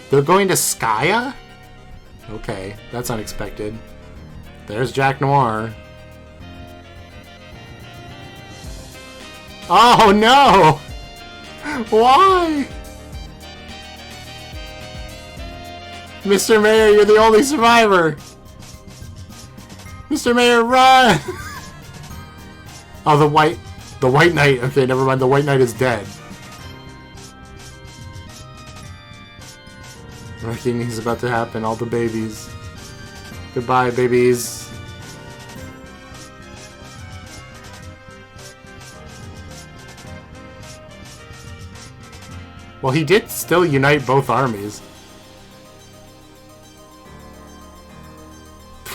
[SPEAKER 1] They're going to Skya? Okay, that's unexpected. There's Jack Noir. Oh, no! Why? Mr. Mayor, you're the only survivor! Mr. Mayor, run! Oh, the White Knight. Okay, never mind. The White Knight is dead. Reckoning is about to happen. All the babies. Goodbye, babies. Well, he did still unite both armies.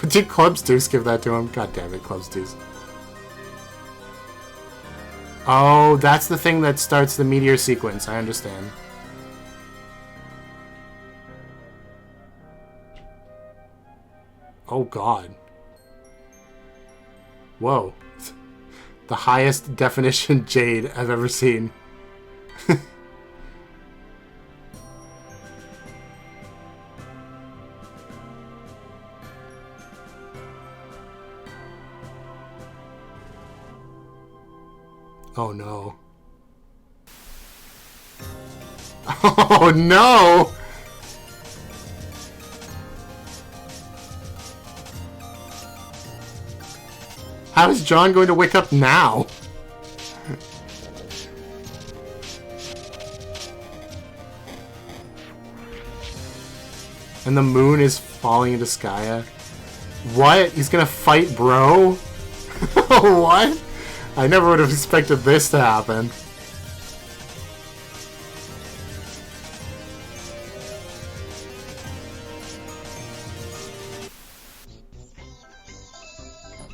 [SPEAKER 1] Did Clubsdeuce give that to him? God damn it, Clubsdeuce. Oh, that's the thing that starts the meteor sequence. I understand. Oh, God. Whoa. The highest definition Jade I've ever seen. Oh, no. Oh, no! How is John going to wake up now? And the moon is falling into Skya. What? He's gonna fight bro? What? I never would have expected this to happen.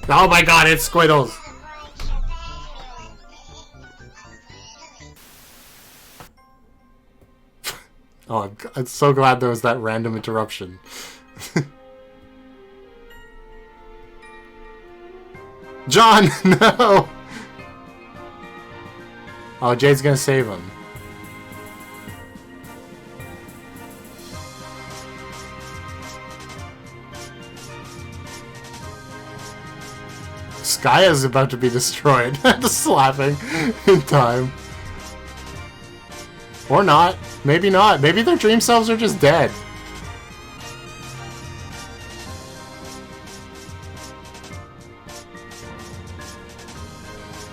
[SPEAKER 1] Oh my god, it's Squiddles! Oh, I'm so glad there was that random interruption. John, no! Oh, Jade's gonna save him. Skya's about to be destroyed. Just slapping in time. Or not. Maybe not. Maybe their dream selves are just dead.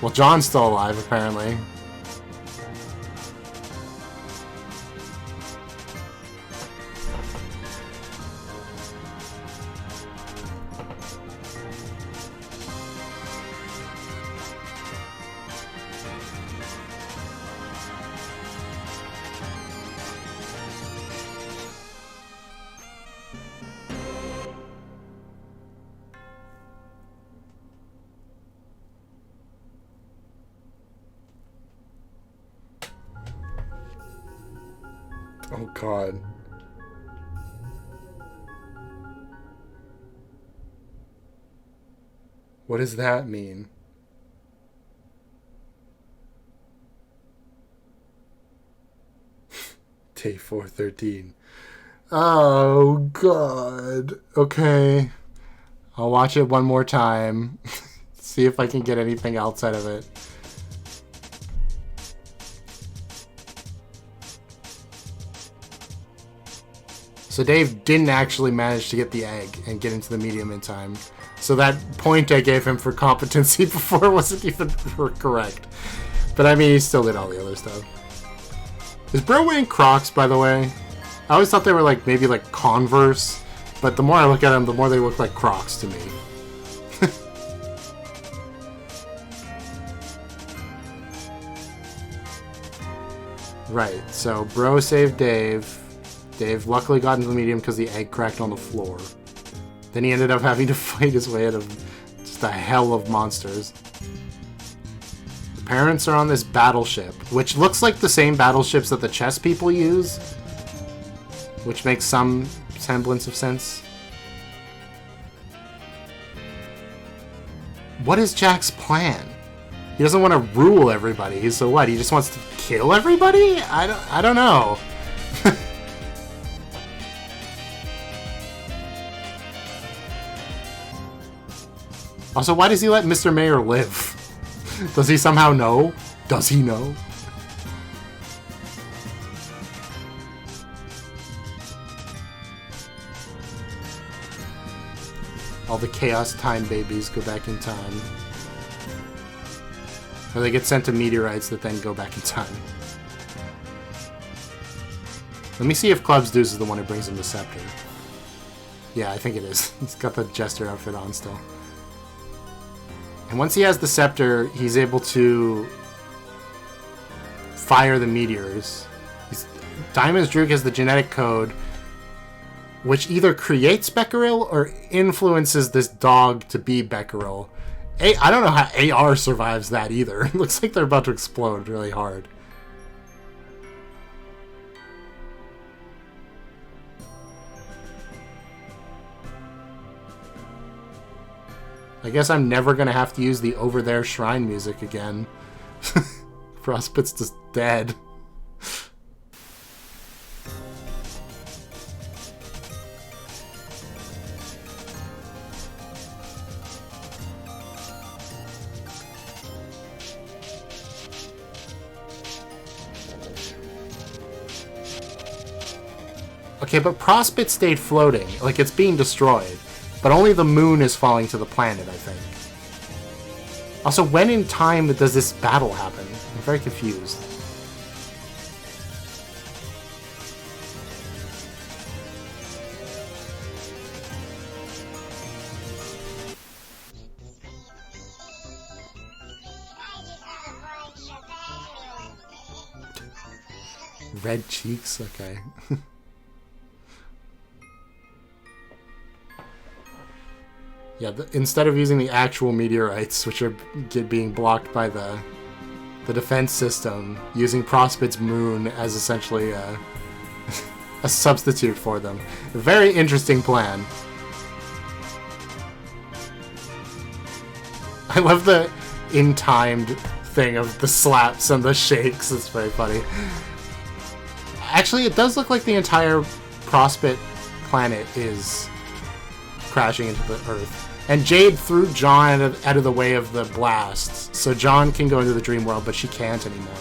[SPEAKER 1] Well, John's still alive, apparently. Oh, God. What does that mean? Day 413. Oh, God. Okay. I'll watch it one more time. See if I can get anything else out of it. So Dave didn't actually manage to get the egg and get into the medium in time. So that point I gave him for competency before wasn't even correct. But I mean, he still did all the other stuff. Is Bro wearing Crocs, by the way? I always thought they were like, maybe like Converse. But the more I look at them, the more they look like Crocs to me. Right, so Bro saved Dave. Dave luckily got into the medium because the egg cracked on the floor. Then he ended up having to fight his way out of just a hell of monsters. The parents are on this battleship, which looks like the same battleships that the chess people use, which makes some semblance of sense. What is Jack's plan? He doesn't want to rule everybody, so what? He just wants to kill everybody? I don't know. Also, why does he let Mr. Mayor live? Does he somehow know? Does he know? All the Chaos Time babies go back in time. Or they get sent to meteorites that then go back in time. Let me see if Clubs Deuce is the one who brings him the scepter. Yeah, I think it is. He's got the jester outfit on still. And once he has the scepter, he's able to fire the meteors. Diamond's Droog has the genetic code, which either creates Becquerel or influences this dog to be Becquerel. I don't know how AR survives that either. It looks like they're about to explode really hard. I guess I'm never going to have to use the Over There Shrine music again. Frostbit's just dead. Okay, but Prospit stayed floating, like it's being destroyed. But only the moon is falling to the planet, I think. Also, when in time does this battle happen? I'm very confused. Red cheeks? Okay. Yeah, instead of using the actual meteorites, which are being blocked by the defense system, using Prospit's moon as essentially a substitute for them. A very interesting plan. I love the in-timed thing of the slaps and the shakes. It's very funny. Actually, it does look like the entire Prospit planet is crashing into the Earth. And Jade threw John out of the way of the blasts, so John can go into the dream world, but she can't anymore.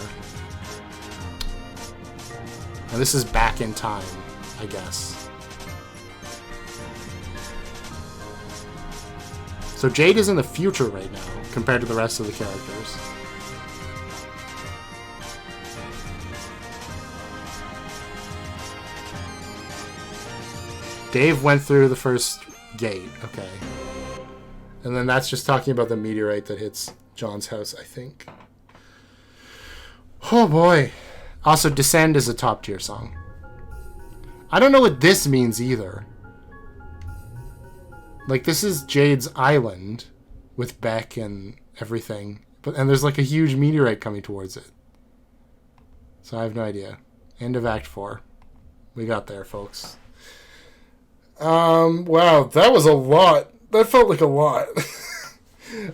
[SPEAKER 1] And this is back in time, I guess. So Jade is in the future right now, compared to the rest of the characters. Dave went through the first gate, okay. And then that's just talking about the meteorite that hits John's house, I think. Oh boy. Also, Descend is a top tier song. I don't know what this means either. Like, this is Jade's island with Beck and everything. And there's like a huge meteorite coming towards it. So I have no idea. End of Act 4. We got there, folks. Wow, that was a lot. That felt like a lot.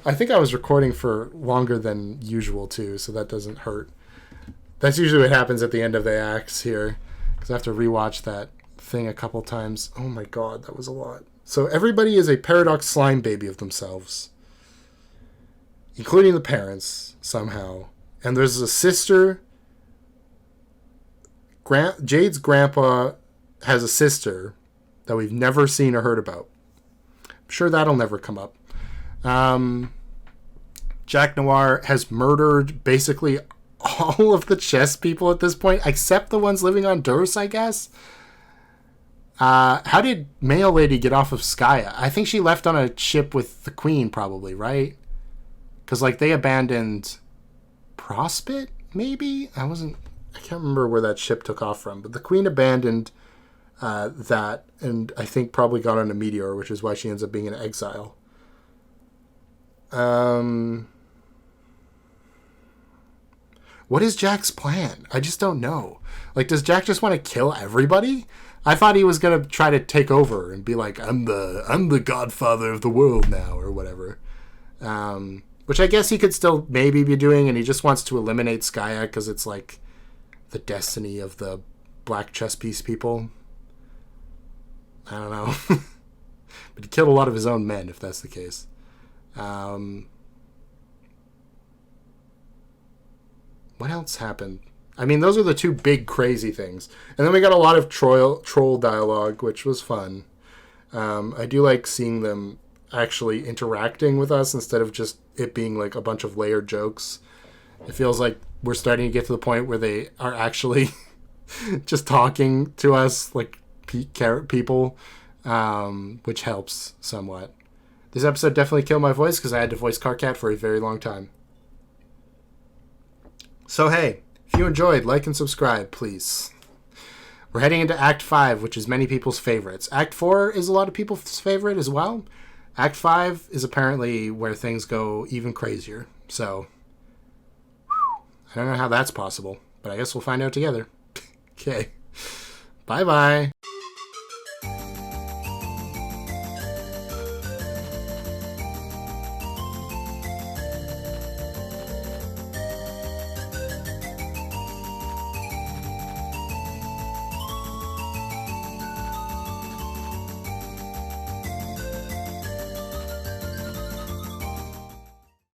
[SPEAKER 1] I think I was recording for longer than usual, too, so that doesn't hurt. That's usually what happens at the end of the acts here, because I have to rewatch that thing a couple times. Oh my god, that was a lot. So everybody is a paradox slime baby of themselves, including the parents, somehow. And there's a sister. Jade's grandpa has a sister that we've never seen or heard about. I'm sure that'll never come up. Jack Noir has murdered basically all of the chess people at this point, except the ones living on Durst, I guess. How did Mail Lady get off of Skya? I think she left on a ship with the Queen, probably, right? Because, like, they abandoned Prospect, maybe? I can't remember where that ship took off from, but the Queen abandoned that, and I think probably got on a meteor, which is why she ends up being in exile. What is Jack's plan? I just don't know. Like, does Jack just want to kill everybody? I thought he was gonna try to take over and be like, I'm the godfather of the world now, or whatever. Which I guess he could still maybe be doing, and he just wants to eliminate Skya because it's like the destiny of the black chess piece people. I don't know. But he killed a lot of his own men, if that's the case. What else happened? I mean, those are the two big crazy things. And then we got a lot of troll dialogue, which was fun. I do like seeing them actually interacting with us instead of just it being like a bunch of layered jokes. It feels like we're starting to get to the point where they are actually just talking to us like people, which helps somewhat. This episode definitely killed my voice because I had to voice Carcat for a very long time. So hey, if you enjoyed, like and subscribe, please. We're heading into Act 5, which is many people's favorites. Act 4 is a lot of people's favorite as well. Act 5 is apparently where things go even crazier. So, I don't know how that's possible, but I guess we'll find out together. Okay. Bye-bye.